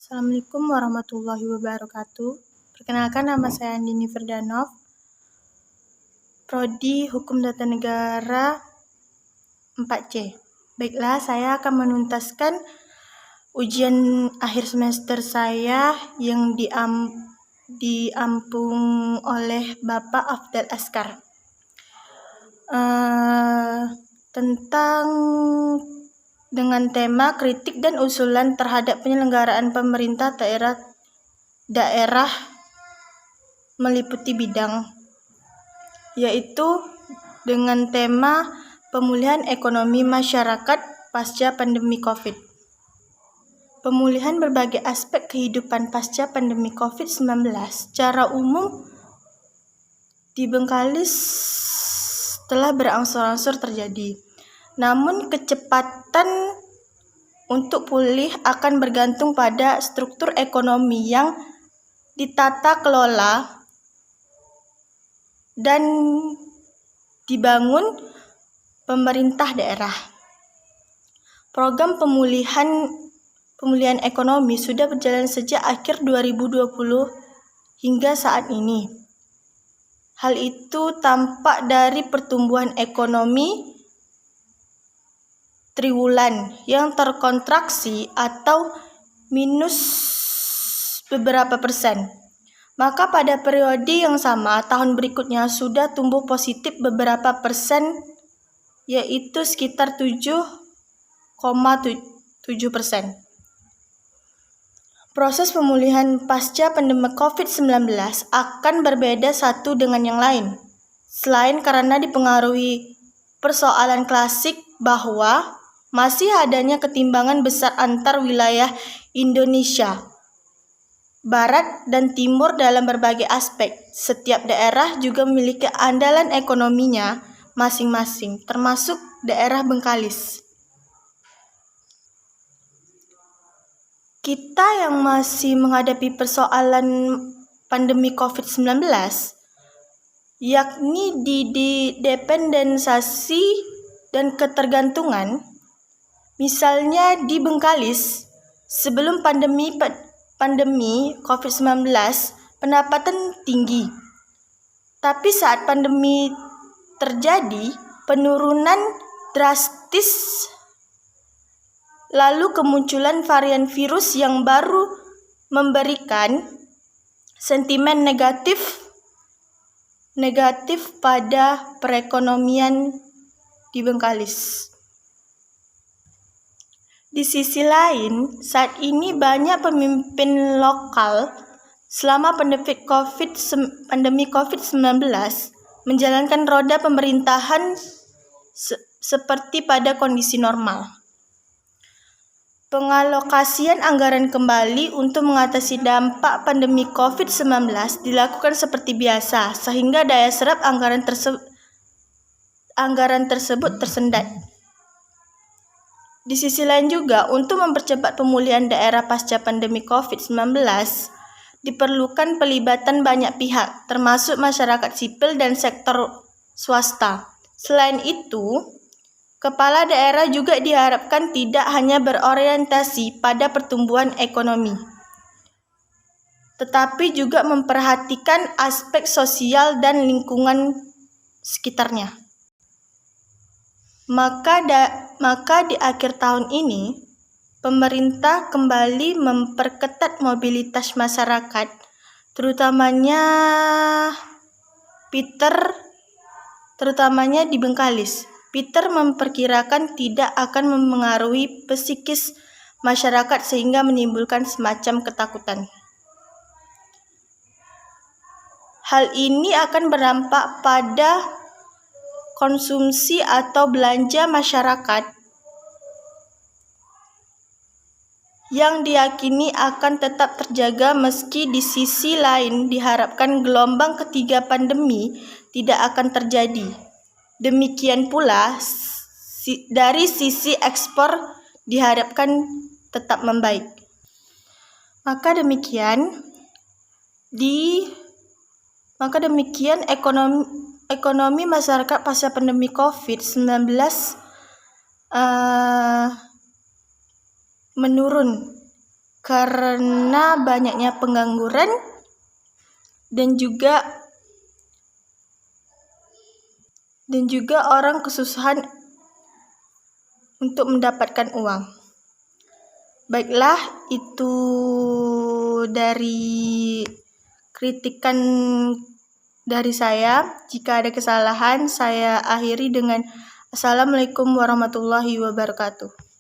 Assalamualaikum warahmatullahi wabarakatuh. Perkenalkan, nama saya Andini Firdanov, Prodi Hukum Tata Negara 4C. Baiklah, saya akan menuntaskan ujian akhir semester saya yang diampung oleh Bapak Afdal Askar. Tentang dengan tema kritik dan usulan terhadap penyelenggaraan pemerintah daerah meliputi bidang, yaitu dengan tema pemulihan ekonomi masyarakat pasca pandemi COVID. Pemulihan berbagai aspek kehidupan pasca pandemi COVID-19 secara umum di Bengkalis telah berangsur-angsur terjadi. Namun kecepatan untuk pulih akan bergantung pada struktur ekonomi yang ditata kelola dan dibangun pemerintah daerah. Program pemulihan ekonomi sudah berjalan sejak akhir 2020 hingga saat ini. Hal itu tampak dari pertumbuhan ekonomi triwulan yang terkontraksi atau minus beberapa persen. Maka pada periode yang sama tahun berikutnya sudah tumbuh positif beberapa persen, yaitu sekitar 7,7%. Proses pemulihan pasca pandemi COVID-19 akan berbeda satu dengan yang lain, selain karena dipengaruhi persoalan klasik bahwa masih adanya ketimbangan besar antar wilayah Indonesia Barat dan Timur dalam berbagai aspek. Setiap daerah juga memiliki andalan ekonominya masing-masing, termasuk daerah Bengkalis. Kita yang masih menghadapi persoalan pandemi COVID-19, yakni dependensasi dan ketergantungan. Misalnya di Bengkalis, sebelum pandemi COVID-19, pendapatan tinggi. Tapi saat pandemi terjadi, penurunan drastis, lalu kemunculan varian virus yang baru memberikan sentimen negatif pada perekonomian di Bengkalis. Di sisi lain, saat ini banyak pemimpin lokal selama pandemi COVID-19 menjalankan roda pemerintahan seperti pada kondisi normal. Pengalokasian anggaran kembali untuk mengatasi dampak pandemi COVID-19 dilakukan seperti biasa, sehingga daya serap anggaran tersebut tersendat. Di sisi lain juga, untuk mempercepat pemulihan daerah pasca pandemi COVID-19, diperlukan pelibatan banyak pihak, termasuk masyarakat sipil dan sektor swasta. Selain itu, kepala daerah juga diharapkan tidak hanya berorientasi pada pertumbuhan ekonomi, tetapi juga memperhatikan aspek sosial dan lingkungan sekitarnya. Maka di akhir tahun ini, pemerintah kembali memperketat mobilitas masyarakat, terutamanya di Bengkalis. Peter memperkirakan tidak akan memengaruhi psikis masyarakat sehingga menimbulkan semacam ketakutan. Hal ini akan berdampak pada konsumsi atau belanja masyarakat yang diyakini akan tetap terjaga, meski di sisi lain diharapkan gelombang ketiga pandemi tidak akan terjadi. Demikian pula dari sisi ekspor diharapkan tetap membaik. Maka demikian ekonomi masyarakat pasca pandemi COVID-19 menurun karena banyaknya pengangguran dan juga orang kesusahan untuk mendapatkan uang. Baiklah, itu dari kritikan dari saya. Jika ada kesalahan, saya akhiri dengan Assalamualaikum warahmatullahi wabarakatuh.